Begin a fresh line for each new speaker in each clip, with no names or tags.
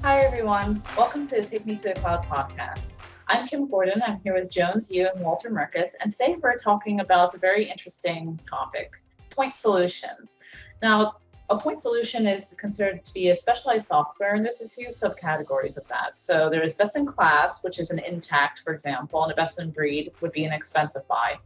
Hi, everyone. Welcome to the Take Me to the Cloud podcast. I'm Kim Gordon. I'm here with Jones, Yu, and Walter Merkas. And today we're talking about a very interesting topic, point solutions. Now, a point solution is considered to be a specialized software, and there's a few subcategories of that. So there's best in class, which is an Intact, for example, and a best in breed would be an Expensify.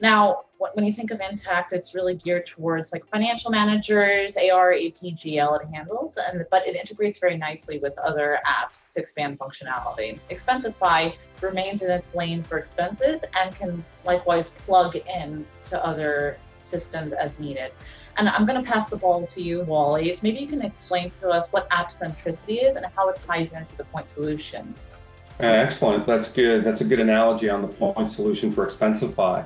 Now, when you think of Intact, it's really geared towards like financial managers, AR, AP, GL it handles, but it integrates very nicely with other apps to expand functionality. Expensify remains in its lane for expenses and can likewise plug in to other systems as needed. And I'm going to pass the ball to you, Wally. So maybe you can explain to us what app centricity is and how it ties into the point solution.
Excellent. That's good. That's a good analogy on the point solution for Expensify.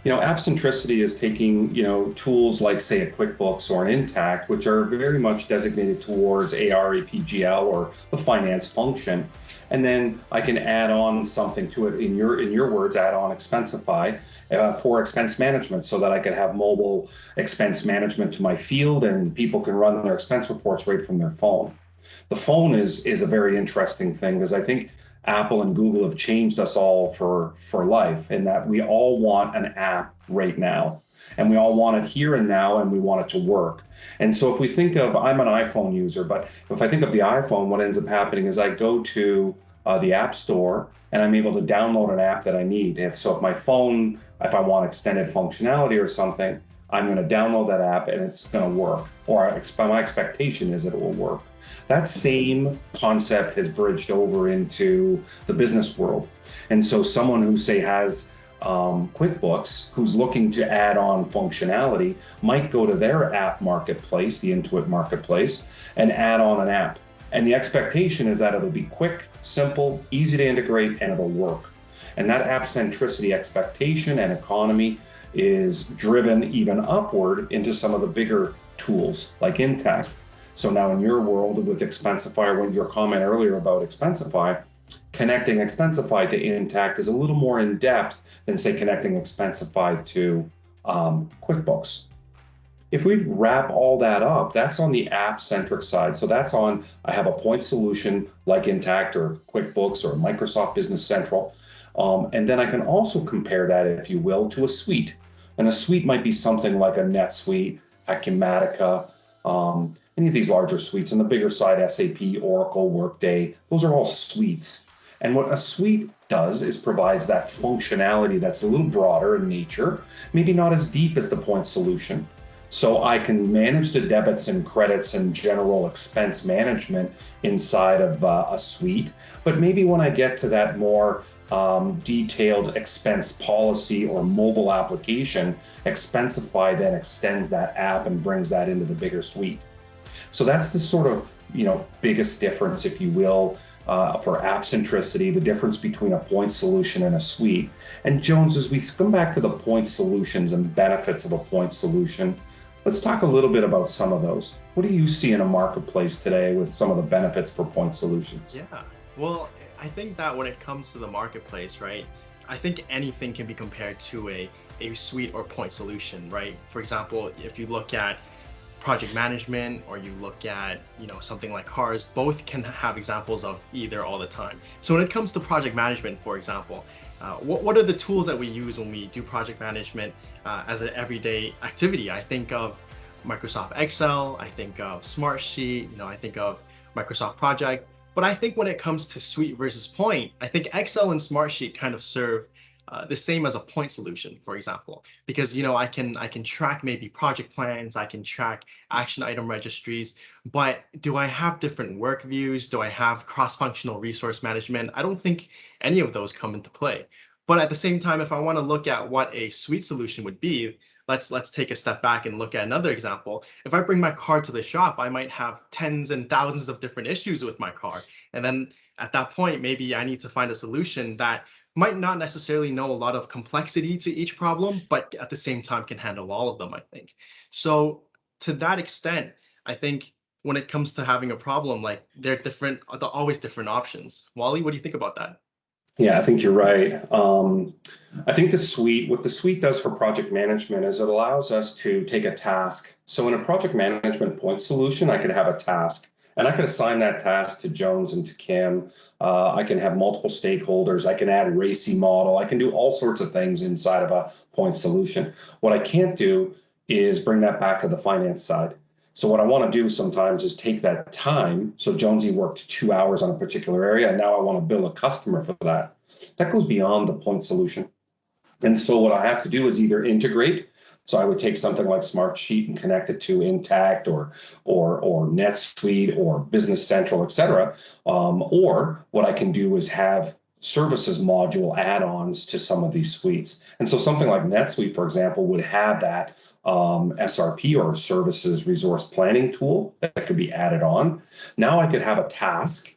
App centricity is taking, tools like, say, a QuickBooks or an Intact, which are very much designated towards AR, AP, GL, or the finance function. And then I can add on something to it, in your words, add on Expensify for expense management, so that I could have mobile expense management to my field and people can run their expense reports right from their phone. The phone is a very interesting thing, because I think Apple and Google have changed us all for life, in that we all want an app right now, and we all want it here and now, and we want it to work. And so if we think of, I'm an iPhone user, but if I think of the iPhone, what ends up happening is I go to the App Store and I'm able to download an app that I need. If my phone, if I want extended functionality or something, I'm going to download that app and it's going to work, or my expectation is that it will work. That same concept has bridged over into the business world. And so someone who, say, has QuickBooks, who's looking to add on functionality, might go to their app marketplace, the Intuit marketplace, and add on an app. And the expectation is that it'll be quick, simple, easy to integrate, and it'll work. And that app centricity expectation and economy is driven even upward into some of the bigger tools like Intact. So now in your world with Expensify, when your comment earlier about Expensify, connecting Expensify to Intact is a little more in depth than, say, connecting Expensify to QuickBooks. If we wrap all that up, that's on the app-centric side. So that's on, I have a point solution like Intact or QuickBooks or Microsoft Business Central. And then I can also compare that, if you will, to a suite. And a suite might be something like a NetSuite, Acumatica, any of these larger suites. On the bigger side, SAP, Oracle, Workday, those are all suites. And what a suite does is provides that functionality that's a little broader in nature, maybe not as deep as the point solution. So I can manage the debits and credits and general expense management inside of a suite. But maybe when I get to that more detailed expense policy or mobile application, Expensify then extends that app and brings that into the bigger suite. So that's the sort of biggest difference, if you will, for app centricity, the difference between a point solution and a suite. And Jones, as we come back to the point solutions and benefits of a point solution, let's talk a little bit about some of those. What do you see in a marketplace today with some of the benefits for point solutions?
Yeah, well, I think that when it comes to the marketplace, right, I think anything can be compared to a suite or point solution, right? For example, if you look at project management, or you look at something like cars, both can have examples of either all the time. So when it comes to project management, for example, what are the tools that we use when we do project management as an everyday activity? I think of Microsoft Excel, I think of Smartsheet, I think of Microsoft Project. But I think when it comes to suite versus point, I think Excel and Smartsheet kind of serve the same as a point solution, for example, because I can track maybe project plans, I can track action item registries, but do I have different work views? Do I have cross-functional resource management? I don't think any of those come into play. But at the same time, if I want to look at what a suite solution would be, let's take a step back and look at another example. If I bring my car to the shop, I might have tens and thousands of different issues with my car. And then at that point, maybe I need to find a solution that might not necessarily know a lot of complexity to each problem, but at the same time can handle all of them, I think. So to that extent, I think when it comes to having a problem, like they're always different options. Wally, what do you think about that?
Yeah, I think you're right. I think what the suite does for project management is it allows us to take a task. So in a project management point solution, I could have a task. And I can assign that task to Jones and to Kim. I can have multiple stakeholders. I can add a RACI model. I can do all sorts of things inside of a point solution. What I can't do is bring that back to the finance side. So what I want to do sometimes is take that time. So Jonesy worked 2 hours on a particular area, and now I want to bill a customer for that. That goes beyond the point solution. And so what I have to do is either integrate. So I would take something like Smartsheet and connect it to Intact or NetSuite or Business Central, et cetera. Or what I can do is have services module add-ons to some of these suites. And so something like NetSuite, for example, would have that SRP or services resource planning tool that could be added on. Now I could have a task.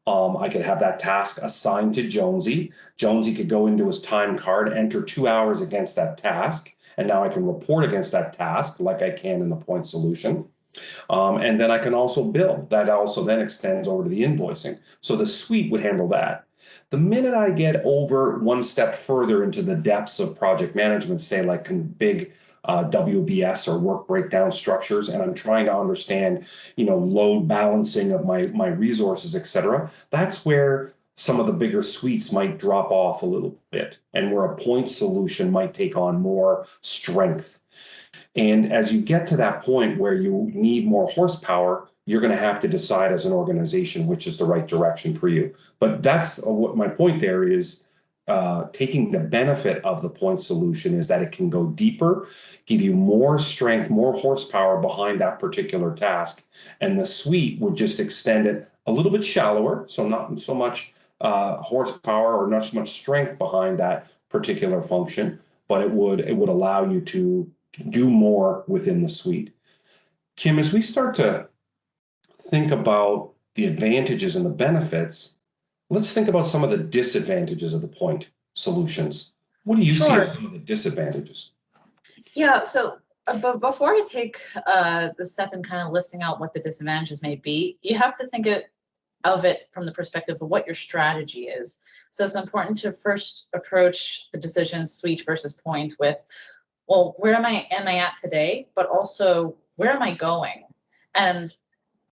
I could have that task assigned to Jonesy. Jonesy could go into his time card, enter 2 hours against that task, and now I can report against that task like I can in the point solution. And then I can also bill. That also then extends over to the invoicing. So the suite would handle that. The minute I get over one step further into the depths of project management, say like big WBS or work breakdown structures, and I'm trying to understand, load balancing of my resources, et cetera, that's where some of the bigger suites might drop off a little bit, and where a point solution might take on more strength. And as you get to that point where you need more horsepower, you're going to have to decide as an organization which is the right direction for you. But that's what my point there is. Taking the benefit of the point solution is that it can go deeper, give you more strength, more horsepower behind that particular task. And the suite would just extend it a little bit shallower, so not so much horsepower or not so much strength behind that particular function, but it would allow you to do more within the suite. Kim, as we start to think about the advantages and the benefits, let's think about some of the disadvantages of the point solutions. What do you see as some of the disadvantages?
Yeah, so but before I take the step in kind of listing out what the disadvantages may be, you have to think of it from the perspective of what your strategy is. So it's important to first approach the decision suite versus point with, well, where am I at today, but also where am I going? And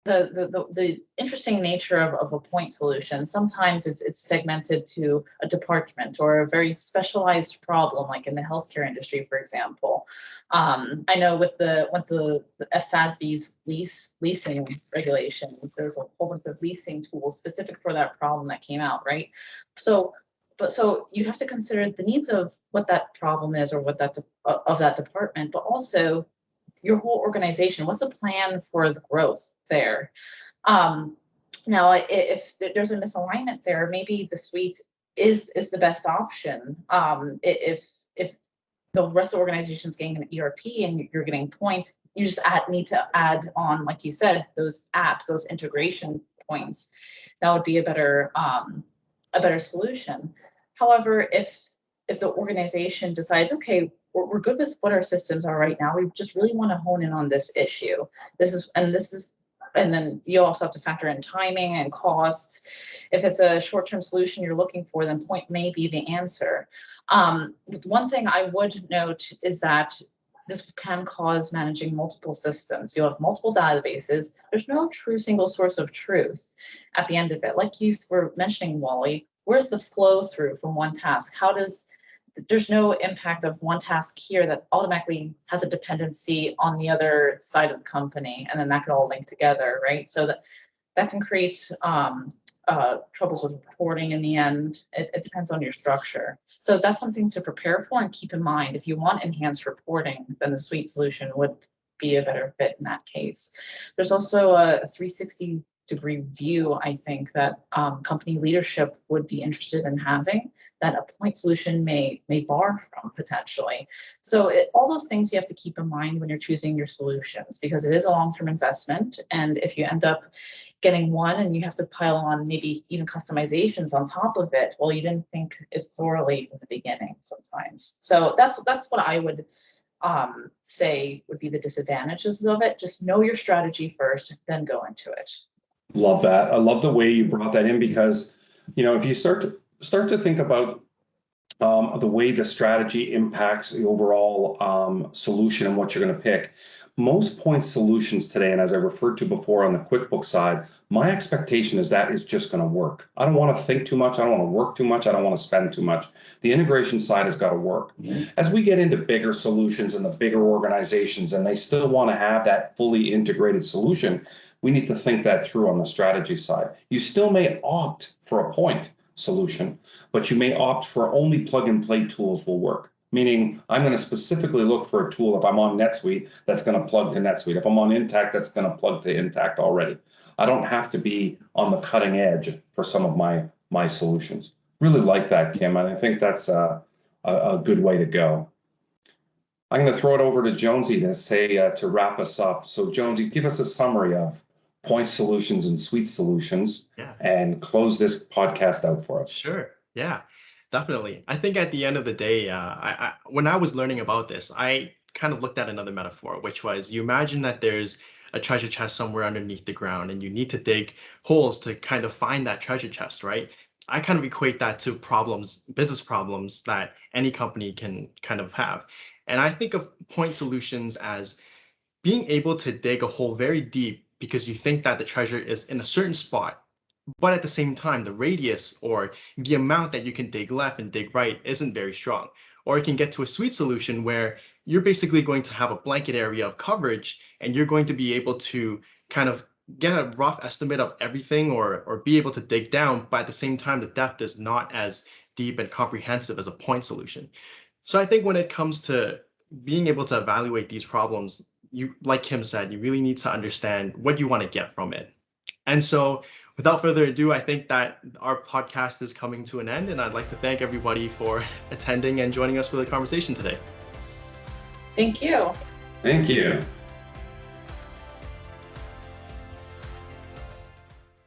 the interesting nature of a point solution, sometimes it's segmented to a department or a very specialized problem, like in the healthcare industry, for example. I know with the FASB's leasing regulations, there's a whole bunch of leasing tools specific for that problem that came out, right? So you have to consider the needs of what that problem is or what of that department, but also your whole organization. What's the plan for the growth there? Now, if there's a misalignment there, maybe the suite is the best option. If the rest of the organization is getting an ERP and you're getting points, you just need to add on, like you said, those apps, those integration points. That would be a better solution. However, if the organization decides, okay, we're good with what our systems are right now, we just really want to hone in on this issue. And then you also have to factor in timing and costs. If it's a short-term solution you're looking for, then point may be the answer. One thing I would note is that this can cause managing multiple systems. You'll have multiple databases. There's no true single source of truth at the end of it. Like you were mentioning, Wally, where's the flow through from one task? There's no impact of one task here that automatically has a dependency on the other side of the company, and then that could all link together, right? So that can create troubles with reporting in the end. It depends on your structure. So that's something to prepare for and keep in mind. If you want enhanced reporting, then the suite solution would be a better fit in that case. There's also a 360-degree view, I think, that company leadership would be interested in having, that a point solution may bar from potentially. So all those things you have to keep in mind when you're choosing your solutions, because it is a long-term investment. And if you end up getting one and you have to pile on maybe even customizations on top of it, well, you didn't think it thoroughly in the beginning sometimes. So that's what I would say would be the disadvantages of it. Just know your strategy first, then go into it.
Love that. I love the way you brought that in, because if you start to think about the way the strategy impacts the overall solution and what you're going to pick. Most point solutions today, and as I referred to before on the QuickBooks side, my expectation is that is just going to work. I don't want to think too much. I don't want to work too much. I don't want to spend too much. The integration side has got to work. As we get into bigger solutions and the bigger organizations, and they still want to have that fully integrated solution, we need to think that through on the strategy side. You still may opt for a point solution, but you may opt for only plug and play tools will work. Meaning I'm going to specifically look for a tool if I'm on NetSuite that's going to plug to NetSuite. If I'm on Intact, that's going to plug to Intact already. I don't have to be on the cutting edge for some of my solutions. Really like that, Kim, and I think that's a good way to go. I'm going to throw it over to Jonesy to say to wrap us up. So Jonesy, give us a summary of point solutions and suite solutions, and close this podcast out for us.
Sure. Yeah, definitely. I think at the end of the day, when I was learning about this, I kind of looked at another metaphor, which was you imagine that there's a treasure chest somewhere underneath the ground and you need to dig holes to kind of find that treasure chest, right? I kind of equate that to problems, business problems that any company can kind of have. And I think of point solutions as being able to dig a hole very deep because you think that the treasure is in a certain spot, but at the same time, the radius or the amount that you can dig left and dig right isn't very strong. Or you can get to a suite solution where you're basically going to have a blanket area of coverage and you're going to be able to kind of get a rough estimate of everything or be able to dig down, but at the same time, the depth is not as deep and comprehensive as a point solution. So I think when it comes to being able to evaluate these problems, you, like Kim said, you really need to understand what you want to get from it. And so without further ado, I think that our podcast is coming to an end, and I'd like to thank everybody for attending and joining us for the conversation today.
Thank you.
Thank you.